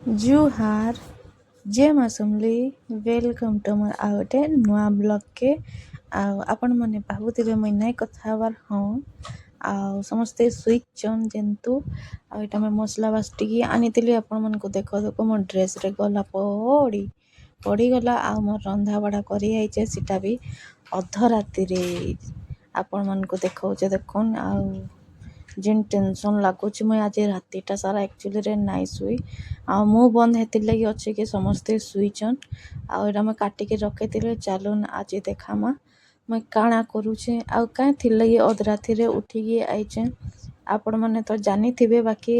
Juhar J मासुमली welcome to मोर आउ गोटे नुआ ब्लॉग के आपण मैंने भावुवे मुई नाई कथा हबार हाँ आउ समस्ते सुईचन जेंतु आईटा मैं मसला बाटी आनी आपण मन को देख देख मो ड्रेस रे गला पड़ी गला आ मोर रंधा बड़ा करी आइचे सीटा भी अध राति रे आपण मन को देखौचे देखुन आउ जेन टेंशन लगुच मुझे आज रातिटा सारा एक्चुअली रे नाई सुई आ मु बंद हेतिर लगी अच्छे कि समस्ते सुईचन आउ मैं काटिक रखे चलुन आज देखामा मैं काଣା करूचे आउ क्या थी लगी अध राति रे उठिकी आईचे आपण मैंने तो जानी थे बाकी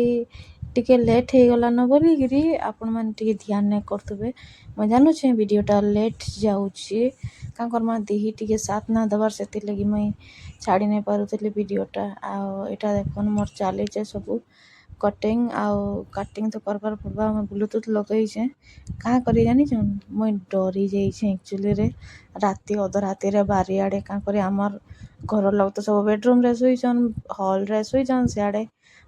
टिके लेट हो गला न बोलिकी आपण मैंने टिके ध्यान नहीं करते मैं जानूचे वीडियोटा लेट जाऊँगी क्या करमा देही टिके साथ ना दबार से लगी मुई छाड़ी नहीं पारुली वीडियोटा आटा देखन मोर चली सब कटिंग आउ काटिंग तो कर पड़वा मैं ब्लूटूथ लगेचे क्या कर जानी मुई डरी जाइए एक्चुअली रे राति अध राति रे बारियाड़े क्या कर आमर घर लोग तो सब बेडरूम रे शुईचन हॉल रे शुईचन सियाड़े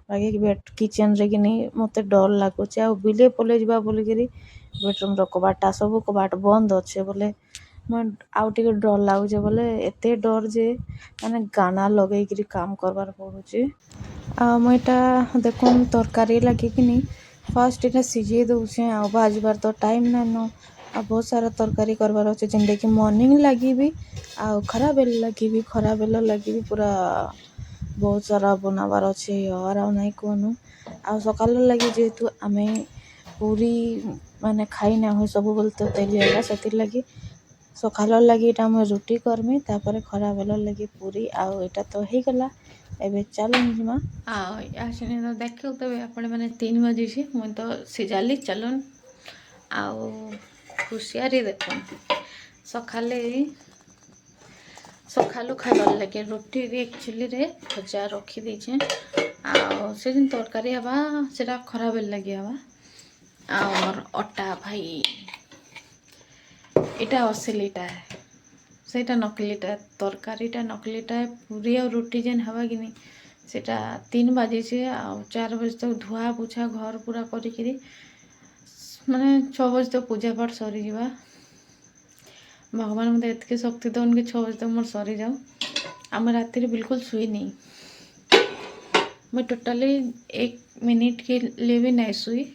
बाकी बेड किचन रे कि नहीं मत डर लगुच आ बिले पलि जा बोलिकी बेडरूम कबाटा सब कबाट बंद अच्छे बोले मैं आउ टे डर लगुचे बोले एत डर जे मैंने गाना लगे काम करवार पड़ुचे मुईटा देखुन तरकारी लगे कि फास्ट इटा सिझे दूचे आ भाजबार तो टाइम नाइन आ बहुत सारा तरकारी करवार अच्छे जेनटा कि मॉर्निंग लगी भी आ खरा बेल लगी भी खरा बेल लगी भी पूरा बहुत सारा बनाबार अच्छे यार आ नहीं कहनु आ सकाल लगी जेहेतु आम पूरी माने खाई ना हुए सब बोल तो तेलिया से लगी सकाल लगी इटा मैं रुटी करमी तापर खरा बेल लगी पूरी आउ इटा तो हो गला एबे चलन जिमा आसने तो देखो तबे आपण मैंने 3 बजे मुझे तो सिझाली चलन आउ खुशियारी देखुन सकाले सकालू खाइबार लगे रुटी एक्चुअली रे भजा रखी देछे आ से जिन तरकारी हवा सेटा खराब लगे हवा और अटा भाई इटा असलीटा है सेटा नकलीटा तरकारीटा नकलीटा पूरी और रुटी जेन हवा कि नहीं सेटा 3 बजे से आ 4 बजे तक धुआ पोछा घर पूरा करी माने 6 बजे तक पूजा पाठ सरी जावा भगवान मत एतके शक्ति दौन कि 6 बजे तक मोर सरी जाओ आम राति बिल्कुल शुई नहीं मैं टोटाली 1 मिनट के लिए भी नहीं शुई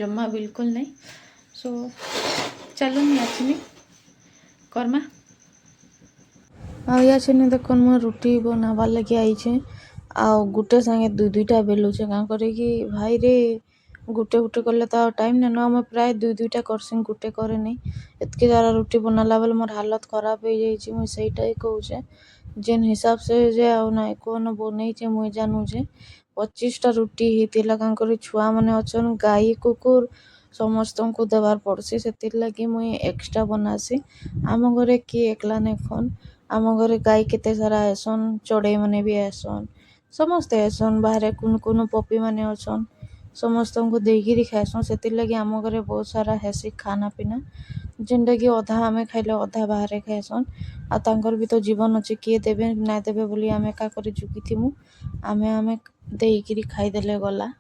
जमा बिल्कुल नहीं सो चलो नहीं आसनी करमा आने देखन मैं रुटी बनाबार लगे आईचे आ गुटे संगे दुईटा बेलुचे क्या करे कि भाई रे गुटे गुटे कले तो टाइम ना ना मैं प्राय दुईटा करसी गुटे करे नहीं एतके सारा रुटी बनाला बेले मोर हालत खराब हो जाइए मुई सहीटा ही कहूचे जेन हिसाब से जे आउ ना कौन बनईचे मुई जानूचे 25टा रुटी होता क्या कर छुआ मैंने अच्छन गाई कुकुर समस्त को देवार पड़सी से लगी मुई एक्सट्रा बनासी आम घरे किए एकला नहीं खन आम घरे गाई केते सारा आसन चढ़ई मैंने भी आसन समस्ते आसन बाहर कुन पपी मैंने अच्छन समस्त को देकर खाएसन से लगी आम घरे बहुत सारा हेसी खाना पीना जेनटा कि अधा आम खाइले अधा बाहर खाएसन आर भी तो जीवन अच्छे किए देवे ना देवे बोली आम क्या कर झुकीमु आम आम देकर खाईदे गला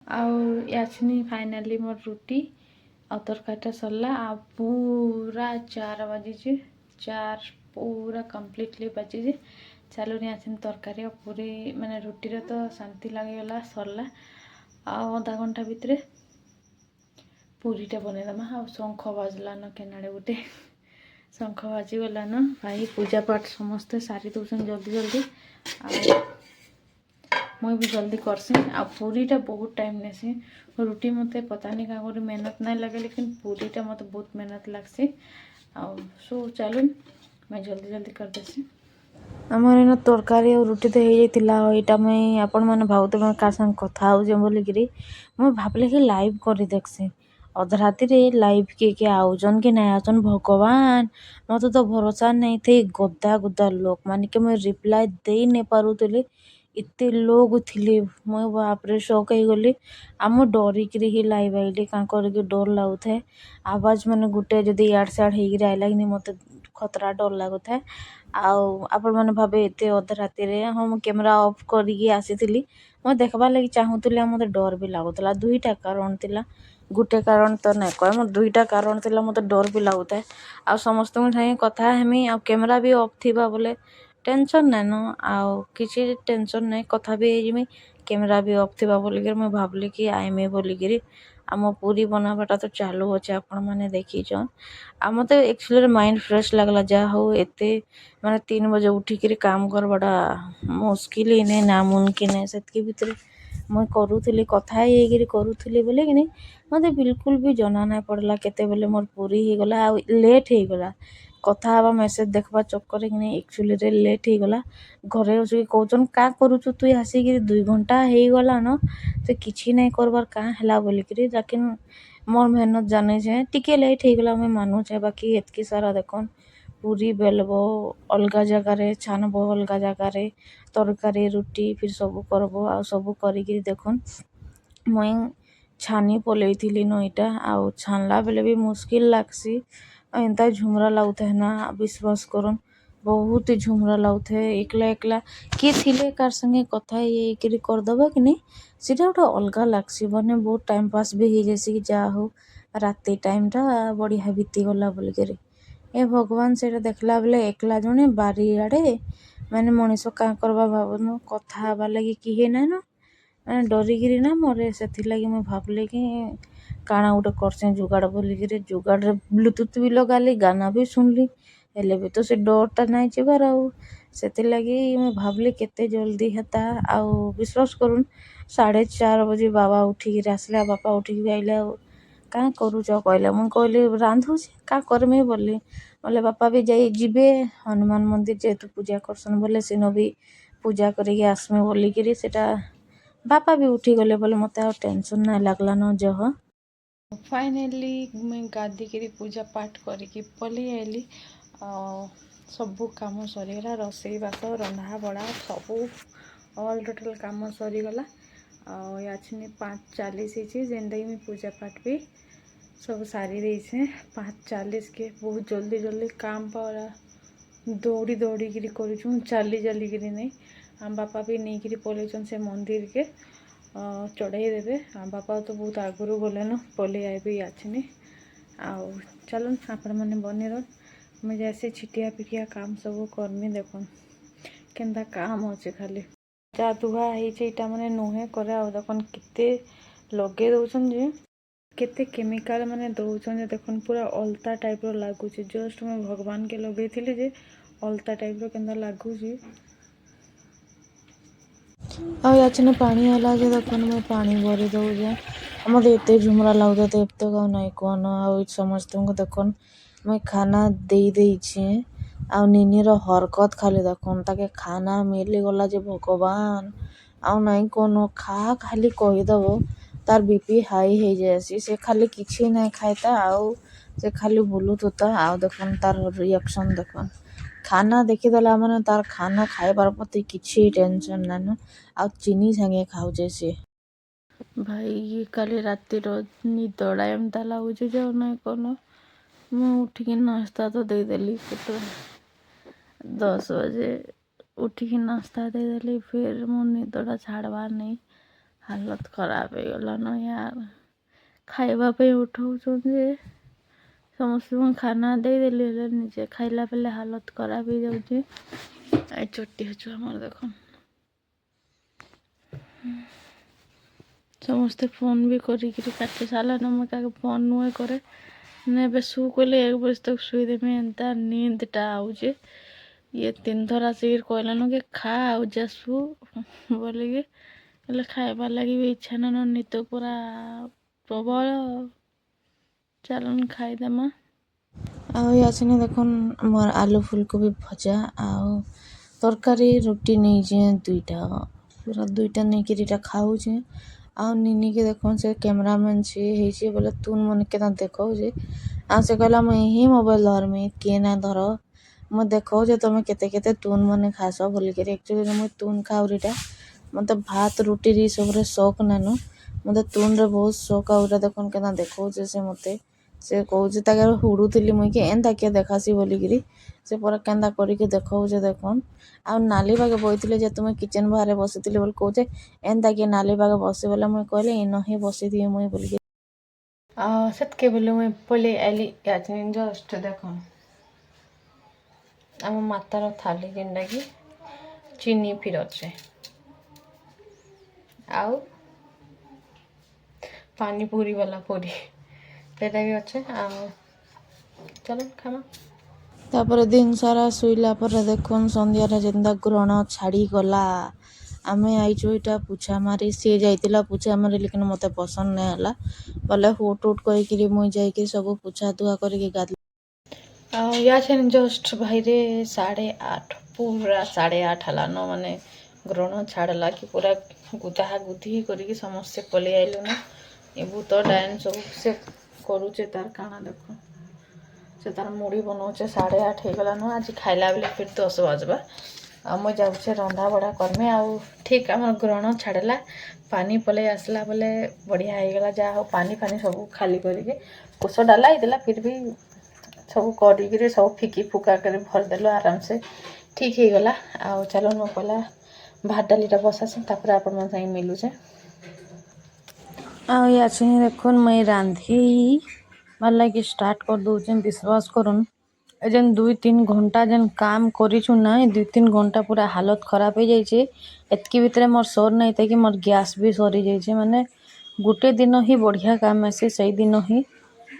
आसनी फाइनाली मोर रुटी आ तरकारीटा सरला आ पूरा 4 बजे 4 पूरा कम्प्लीटली बजे चलो नहीं आसन तरकारी पूरी मैंने रुटी रे तो शांति लगेगला सरला आधा घंटा भितर पूरीटा बनईदमा आ शंख बाजला न केनाड़े गोटे शंख बाजीगला न भाई पूजा पाठ समस्ते सारी दौन जल्दी जल्दी मुई भी जल्दी करसी आ पूरीटा बहुत टाइम नेसी रुटी मते पता नहीं क्या मेहनत नहीं लगे लेकिन पूरीटा मत बहुत मेहनत लगसी आ सो चलो मैं जल्दी जल्दी कर देसी आमर इन तरकारी और रुटी तो हो जाता मुई आपण मैंने भावते मैं क्या संग कथा हो बोलिकी मुझे भाविले कि लाइव कर देखसी अध राति लाइव किए आउजन कि नहीं आउजन भगवान मत तो भरोसा नहीं थे गदा गुदा लोक मान के मुझे रिप्लाई दे नहीं पारुली इतने लोग थे मुझे बापरे शौक हो गली आम डरिक ही लाइव आईली क्या करके डर लगुए आवाज मैंने गोटे जदि इयाड़ सियाड़ हो आइला कि मत खतरा डर लगुए आपण मैंने भावे एत अध राति हाँ कैमेरा ऑफ करके आसी ମୁଁ ଦେଖ୍ବାର୍ ଲାଗି ଚାହୁଁଥିଲି ଆଉ ମୋତେ ଡର୍ ବି ଲାଗୁଥିଲା। ଦୁଇଟା କାରଣ ଥିଲା, ଗୁଟେ କାରଣ ତ ନାଇଁ କହେ, ମୋର ଦୁଇଟା କାରଣ ଥିଲା, ମୋତେ ଡର୍ ବି ଲାଗୁଥାଏ। ଆଉ ସମସ୍ତଙ୍କ ସାଙ୍ଗେ କଥା ହେମି ଆଉ କ୍ୟାମେରା ବି ଅଫ୍ ଥିବା ବୋଲେ ଟେନସନ୍ ନାଇଁନ, ଆଉ କିଛି ଟେନସନ୍ ନାଇଁ, କଥା ବି ହେଇଯିମି। କ୍ୟାମେରା ବି ଅଫ୍ ଥିବା ବୋଲିକିରି ମୁଇଁ ଭାବ୍ଲି କି ଆଇମି ବୋଲିକିରି। ଆମ ପୁରୀ ବନାବାଟା ତ ଚାଲୁ ଅଛେ, ଆପଣମାନେ ଦେଖିଛନ୍। ଆଉ ମୋତେ ଏକ୍ଚୁଆଲି ମାଇଣ୍ଡ ଫ୍ରେଶ୍ ଲାଗ୍ଲା, ଯାହା ହଉ ଏତେ ମାନେ 3 ବଜେ ଉଠିକିରି କାମ୍ କର୍ବାଟା ମୁସ୍କିଲ୍ ହି ନାଇଁ, ନାମୁମ୍କିନ୍ ଏ। ସେତ୍କି ଭିତ୍ରେ ମୁଇଁ କରୁଥିଲି, କଥା ହେଇକିରି କରୁଥିଲି ବୋଲିକିନି ମୋତେ ବିଲ୍କୁଲ୍ ବି ଜନା ନାଇଁ ପଡ଼୍ଲା କେତେବେଲେ ମୋର୍ ପୁରୀ ହେଇଗଲା ଆଉ ଲେଟ୍ ହେଇଗଲା। କଥା ହେବା ମେସେଜ୍ ଦେଖ୍ବା ଚକ୍କର୍ରେ କିନି ଏକ୍ଚୁଆଲିରେ ଲେଟ୍ ହେଇଗଲା। ଘରେ ବସିକି କହୁଚନ୍ କାଁ କରୁଚୁ ତୁଇ ଆସିକିରି 2 ଘଣ୍ଟା ହେଇଗଲାନ, ତୁଇ କିଛି ନାଇଁ କର୍ବାର୍ କାଁ ହେଲା ବୋଲିକିରି। ଲେକିନ୍ ମୋର୍ ମେହନତ୍ ଜାନିଛେଁ, ଟିକେ ଲେଟ୍ ହେଇଗଲା ମୁଇଁ ମାନୁଛେଁ, ବାକି ଏତ୍କି ସାରା ଦେଖୁନ୍ ପୁରୀ ବେଲ୍ବ ଅଲ୍ଗା ଜାଗାରେ, ଛାନ୍ବ ଅଲ୍ଗା ଜାଗାରେ, ତର୍କାରୀ ରୁଟି ଫିର୍ ସବୁ କର୍ବ। ଆଉ ସବୁ କରିକିରି ଦେଖୁନ୍ ମୁଇଁ ଛାନି ପଲେଇଥିଲିନ ଇଟା, ଆଉ ଛାନ୍ଲା ବେଲେ ବି ମୁସ୍କିଲ୍ ଲାଗ୍ସି। ଆଉ ଏନ୍ତା ଝୁମ୍ରା ଲାଗୁଥାଏ ନା, ବିଶ୍ୱାସ୍ କରୁନ୍ ବହୁତ୍ ହି ଝୁମ୍ରା ଲାଗୁଥାଏ। ଏକ୍ଲା ଏକ୍ଲା କିଏ ଥିଲେ କାର୍ ସାଙ୍ଗେ କଥା ହେଇକିରି କରିଦେବ କି ନି, ସେଟା ଗୋଟେ ଅଲ୍ଗା ଲାଗ୍ସି। ମାନେ ବହୁତ୍ ଟାଇମ୍ ପାସ୍ ବି ହେଇଯାଏସି କି ଯାହା ହଉ ରାତି ଟାଇମ୍ଟା ବଢ଼ିଆ ବିତିଗଲା ବୋଲିକିରି। ଏ ଭଗବାନ୍ ସେଇଟା ଦେଖ୍ଲା ବେଲେ ଏକ୍ଲା ଜଣେ ବାରିଆଡ଼େ ମାନେ ମଣିଷ କାଁ କର୍ବା ଭାବୁନୁ, କଥା ହେବାର୍ ଲାଗି କିଏ ନାଇଁନ, ମାନେ ଡରିକିରି ନା ମରେ। ସେଥିର୍ଲାଗି ମୁଇଁ ଭାବ୍ଲି କି କାଣା ଗୁଟେ କର୍ସିଁ ଜୁଗାଡ଼ ବୋଲିକିରି। ଜୁଗାଡ଼୍ରେ ବ୍ଲୁଟୁଥ୍ ବି ଲଗାଲି, ଗାନା ବି ଶୁଣ୍ଲି, ହେଲେ ବି ତ ସେ ଡର୍ଟା ନାଇଁ ଯିବାର୍। ଆଉ ସେଥିର୍ଲାଗି ମୁଇଁ ଭାବ୍ଲି କେତେ ଜଲ୍ଦି ହେତା। ଆଉ ବିଶ୍ୱାସ୍ କରୁନ୍ 4:30 ବଜେ ବାବା ଉଠିକିରି ଆସ୍ଲେ, ଆଉ ବାପା ଉଠିକି ଆଇଲେ। ଆଉ କାଁ କରୁଚ କହେଲେ, ମୁଇଁ କହେଲି ରାନ୍ଧୁଛେ, କାଁ କର୍ମି ବୋଏଲି। ବୋଲେ ବାପା ବି ଯିବେ ହନୁମାନ୍ ମନ୍ଦିର୍, ଯେହେତୁ ପୂଜା କର୍ସନ୍ ବୋଲେ ସେନ ବି ପୂଜା କରିକି ଆସ୍ମି ବୋଲିକିରି। ସେଟା ବାପା ବି ଉଠିଗଲେ ବୋଲେ ମୋତେ ଆଉ ଟେନ୍ସନ୍ ନାଇଁ ଲାଗ୍ଲାନ ଜହ। ଫାଇନାଲି ମୁଇଁ ଗାଧିକିରି ପୂଜା ପାଠ୍ କରିକି ପଲେଇ ଆଇଲି। ଆଉ ସବୁ କାମ ସରିଗଲା, ରୋଷେଇ ବାସ ରନ୍ଧା ବଢ଼ା ସବୁ ଅଲ୍ ଟୋଟାଲ୍ କାମ ସରିଗଲା। ଆଉ ୟାଛିନି 5:40 ହେଇଛେ, ଯେନ୍ଟାକି ମୁଇଁ ପୂଜା ପାଠ୍ ବି ସବୁ ସାରି ଦେଇଛେଁ। 5:40 କେ ବହୁତ୍ ଜଲ୍ଦି ଜଲ୍ଦି କାମ୍ ପରା, ଦୌଡ଼ି ଦୌଡ଼ିକିରି କରୁଛୁଁ, ଚାଲି ଚାଲିକିରି ନାଇଁ। ଆମ ବାପା ବି ନେଇକିରି ପଲେଇଛନ୍ ସେ ମନ୍ଦିର୍କେ ଚଢ଼େଇ ଦେବେ। ଆମ ବାପା ତ ବହୁତ୍ ଆଗରୁ ଗଲେନ, ପଲେଇ ଆଇବେ ୟାଛିନି। ଆଉ ଚାଲୁନ୍ ଆପଣମାନେ ବନେ ରହୁନ୍, ମୁଇଁ ଯାଏସି ଛିଟିଆ ପିଟିଆ କାମ୍ ସବୁ କର୍ମି। ଦେଖୁନ୍ କେନ୍ତା କାମ୍ ଅଛେ, ଖାଲି ଯା ଧୁଆ ହେଇଛେ ଇଟା ମାନେ ନୁହେଁ କରେ। ଆଉ ଦେଖୁନ୍ କେତେ ଲଗେଇ ଦଉଛନ୍ ଯେ, କେତେ କେମିକାଲ୍ ମାନେ ଦଉଛନ୍ ଯେ, ଦେଖୁନ୍ ପୁରା ଅଲ୍ତା ଟାଇପ୍ର ଲାଗୁଛେ। ଜଷ୍ଟ୍ ମୁଇଁ ଭଗବାନ୍କେ ଲଗେଇଥିଲି ଯେ ଅଲ୍ତା ଟାଇପ୍ର କେନ୍ତା ଲାଗୁଛେ। ଆଉ ୟାଛିନେ ପାଣି ହେଲା ଯେ ଦେଖୁନ୍ ମୁଇଁ ପାଣି ଭରି ଦଉଚେଁ। ମତେ ଏତେ ଝୁମ୍ରା ଲାଗୁଥାଏ ତ ଏତେ ଆଉ ନାଇଁ କହନ। ଆଉ ସମସ୍ତଙ୍କୁ ଦେଖୁନ୍ ମୁଇଁ ଖାନା ଦେଇଛେଁ। ଆଉ ନିନିର ହରକତ୍ ଖାଲି ଦେଖୁନ୍, ତାକେ ଖାନା ମିଲିଗଲା ଯେ ଭଗବାନ୍, ଆଉ ନାଇଁ କହନ। ଖାଲି କହିଦବ ତାର୍ ବିପି ହାଇ ହେଇଯାଏସି। ସେ ଖାଲି କିଛି ନାଇଁ ଖାଇତା, ଆଉ ସେ ଖାଲି ବୁଲୁଥିତା। ଆଉ ଦେଖୁନ୍ ତାର୍ ରିଆକ୍ସନ୍ ଦେଖୁନ୍, ଖାନା ଦେଖିଦେଲା ମାନେ ତାର୍ ଖାନା ଖାଇବାର୍ ପ୍ରତି କିଛି ଟେନ୍ସନ୍ ନାଇଁନ। ଆଉ ଚିନି ସାଙ୍ଗେ ଖାଉଛେ ସିଏ। ଭାଇ କାଲି ରାତିର ନିଦଟା ଏନ୍ତା ଲାଗୁଛେ ଯେ ଆଉ ନାଇଁ କହନ। ମୁଁ ଉଠିକି ନାସ୍ତା ତ ଦେଇଦେଲି, କେତେ 10 ବଜେ ଉଠିକି ନାସ୍ତା ଦେଇଦେଲି। ଫିର୍ ମୋ ନିଦଟା ଛାଡ଼ବାର୍ ନାଇଁ, ହାଲତ୍ ଖରାପ୍ ହେଇଗଲାନ ୟାର୍। ଖାଇବା ପାଇଁ ଉଠଉଛନ୍ ଯେ ସମସ୍ତଙ୍କୁ ଖାନା ଦେଇଦେଲି, ହେଲେ ନିଜେ ଖାଇଲା ବେଲେ ହାଲତ୍ ଖରାପ୍ ହେଇଯାଉଛେ। ଏ ଛୋଟିଆ ଛୁଆ ମୋର୍ ଦେଖୁନ୍, ସମସ୍ତେ ଫୋନ୍ ବି କରିକିରି କାଟି ସାର୍ଲାନ। ମୁଇଁ କାହାକେ ଫୋନ୍ ନୁହେଁ करे, ନା ଏବେ ଶୁ କହିଲେ 1 ବଜେ ତକ୍ ଶୁଇଦେମି। ଏନ୍ତା ନିନ୍ଦ୍ଟା ଆଉଛେ। ଇଏ 3 ଥର ଆସିକିରି କହିଲାନ କି ଖା ଆଉ ଯା ଶୁ ବୋଲିକି, ହେଲେ ଖାଇବାର୍ ଲାଗି ବି ଇଚ୍ଛା ନାଇଁନ। ନିଦ ପୁରା ପ୍ରବଳ। ଚାଲୁନ୍ ଖାଇଦେମା। ଆଉ ୟାଛିନେ ଦେଖୁନ୍ ମୋର୍ ଆଲୁ ଫୁଲ୍କୋବି ଭଜା ଆଉ ତର୍କାରୀ ରୁଟି ନେଇଛେଁ 2ଟା, ପୁରା 2ଟା ନେଇକିରି ଇଟା ଖାଉଛେଁ। ଆଉ ନିନିକେ ଦେଖୁନ୍ ସେ କ୍ୟାମେରାମ୍ୟାନ୍ ସେ ହେଇଛେ ବୋଲେ ତୁନ୍ ମନେ କେନ୍ତା ଦେଖଉଛେ। ଆଉ ସେ କହିଲା ମୁଇଁ ହିଁ ମୋବାଇଲ୍ ଧର୍ମି, କିଏ ନାଇଁ ଧର, ମୁଇଁ ଦେଖଉଛେ ତମେ କେତେ କେତେ ତୁନ୍ ମାନେ ଖାଏସ ବୋଲିକିରି। ଏକ୍ଚୁଆଲି ମୁଇଁ ତୁନ୍ ଖାଉରିଟା, ମତେ ଭାତ୍ ରୁଟିରେ ଇସବୁରେ ସଉକ୍ ନାଇଁନ, ମତେ ତୁନ୍ରେ ବହୁତ୍ ସଉକ୍। ଆଉ ଇଟା ଦେଖୁନ୍ କେନ୍ତା ଦେଖଉଛେ ସେ ମତେ। ସେ କହୁଛେ ତାକେ ହୁଡୁଥିଲି ମୁଇଁ କି ଏନ୍ତା କିଏ ଦେଖାସି ବୋଲିକିରି। से पूरा केन्दा करके देखौचे देखन आ नाली बागे बइଥିଲେ जे तुम किचन बाहर बसिथिले बोल कहूचे एंता कि नाली बागे बसे बोले मुई कहले इन ही बसिथि मुई बोल सेतके बोले मुई पले आइली याचनी जस्ट देखन आम मातार थाली जेनटा कि चीनी फिर अच्छे आउ पानी पूरी वाला पूरी सेटा भी अच्छे चलो खामा तापर दिन सारा शुईला पर देखुन संध्यारे जेन्ता ग्रहण छाड़ी गला आमे आईचु इटा पूछा मारी सी जाइतिला पूछा मारी लेकिन मते पसंद नहीं हला बोले हुट हुट कहीकि मुई जाइकि सब पूछा धुआ करके गाधि या जस्ट भाईरे 8:30 पूरा 8:30 हलान माने ग्रहण छाड़ला कि पूरा गुदा गुधी करके समस्ते पलि आइलु ना ये भूत डायन सब से करुचे तार काना देखो से तार मुड़ी बनाऊे 8:30 हो गलान आज खाइला बेले फिर 10 बजबा आ मुझे जाऊे रंधा बढ़ा करमे आउ ठीक आम ग्रहण छाड़ला पानी पलि आसला बोले बढ़िया हो गला जहाँ हो पानी फानी सब खाली करके कुश डाला होता फिर भी सब कर सब फिकी फुका कर भरदेलु आराम से ठीक हो गला आउ चलो न पहला भात डालीटा बसासी तापर आपण मन संगे मिलुचे आछे देखुन मैं रांधि मार लगे स्टार्ट कर दूचे विश्वास करुन जेन 2-3 घंटा जेन काम करिछु ना 2-3 घंटा पूरा हालत खराब हो जाइए एतकी भितर मोर सर नहीं था कि मोर गैस भी सरी जाइए माने गोटे दिन ही बढ़िया काम आसे से दिन ही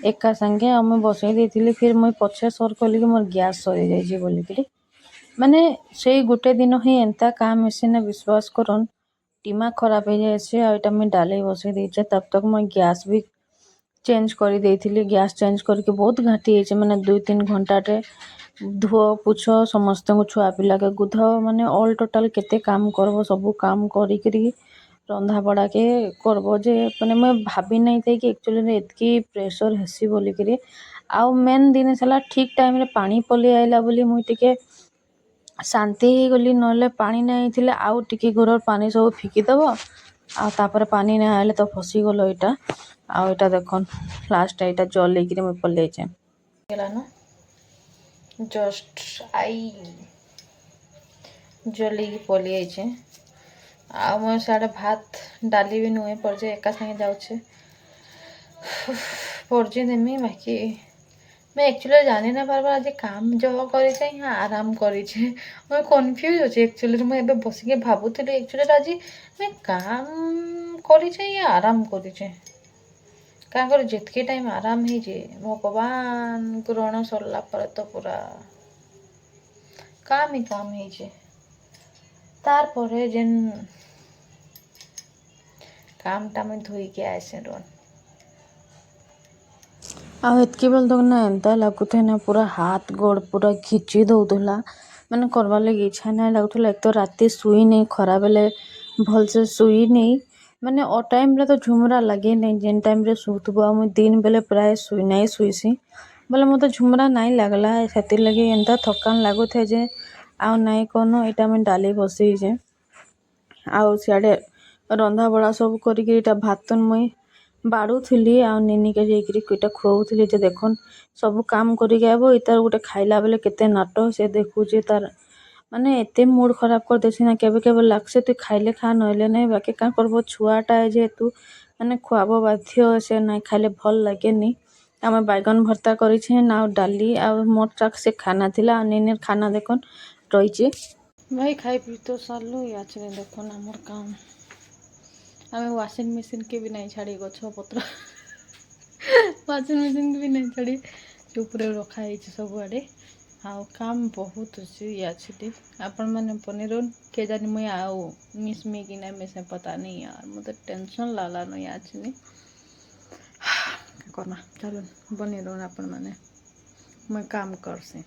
एका संगे आम बसई देती फिर मुई पछे सर कहली कि मोर गैस सरी जाइए बोलिकी माने से गोटे दिन ही एंता काम आसे ना विश्वास करन टीमा खराब हो जाए आईटा मुई डाले बसई देचे तब तक मैं गैस भी चेंज कर देइथिली गैस चेंज करके बहुत घाटी है माने 2-3 घंटाटे धुओ पुछ समस्त छुआ पिला के गुध माने ऑल टोटाल केते काम करबो सब काम करी रंधा बड़ा के करबो जे माने मैं भाभी नहीं थी कि एक्चुअली एतकी प्रेशर हेसी बोलिकी आउ मेन दिन साला ठीक टाइम रे पानी पलि आइला बोली मुई टिके शांति ही गली नले पानी नहीं थिले आउ टिके गोर पानी सब फिकी दबो आ तापर पानी नहीं आइले तो फसी गलो इटा आ इटा देखन लास्ट इटा जल लेकिन मुई पलि जाइछे गेलानो जस्ट आई जल पलि जाइछे आ मोर साडे भात डाली भी नुहे पड़े एका संगे जाऊे पड़े देमी बाकी मैं एक्चुअली जानी ना पार्बार आज काम जह करे यहाँ आराम करे मैं कन्फ्यूज अच्छे एक्चुअली मुझे बसिक भावुली एक्चुअली आज मैं काम करे या आराम करे क्या कर जितके टाइम आराम हो भगवान ग्रहण सरला पर तो पूरा काम ही काम हो तार परे जेन कामटा मैं धोईके आसे रोन आतकी बेल तक ना एंता लगुथे ना पूरा हाथ गोड़ पूरा खिची दौला मैंने करवार लगे इच्छा नहीं लगुला एक तो राति शुई नहीं खरा बेले भलसे शुई नहीं माने ओ टाइम रे तो झुमरा लगे नहीं जेन टाइम रे शुथबो मुई दिन बेले प्राय शुई नहीं शुईसी बोले मत झुमरा नहीं लगला से लगे एंता थकान लगुथे जे आउ नहीं कौन इटा मैं डाली बसईजे आउ सियाड़े रंधा बड़ा सब करके भात मुई बाड़ुली आ निनी के जाइटा खुआऊली जे देखन सब काम करके आब इतार गोटे खाइला बेले केते नाट से देखुचे तार माने एते मूड खराब कर देसी ना केबे केबे लागसे तु खाइले खा नइले नहीं बाकी क्या करबो छुआटा जेहेतु माने खुआब बाध्य से ना खाइले भल लगेनी आम बैगन भर्ता करेछे ना डाली आ मोर टाक से खाना थिला आ निनी खाना देखन रही भाई खाई पी तो सारू याचे देखन आमर काम आम वाशिंग मशीन के भी नहीं छाड़ी गछ पत्र वाशिंग मशीन भी नहीं छाड़ी चुप्रे रखाई सब आड़े हाँ काम बहुत अच्छी आपण मैंने पनीर के जानी मुझे आउ मिसमी कि ना मिस पता नहीं यार मतलब टेंशन लाला नहीं आज नहीं करना चलो बनी रहो आपण मैंने मैं काम कर से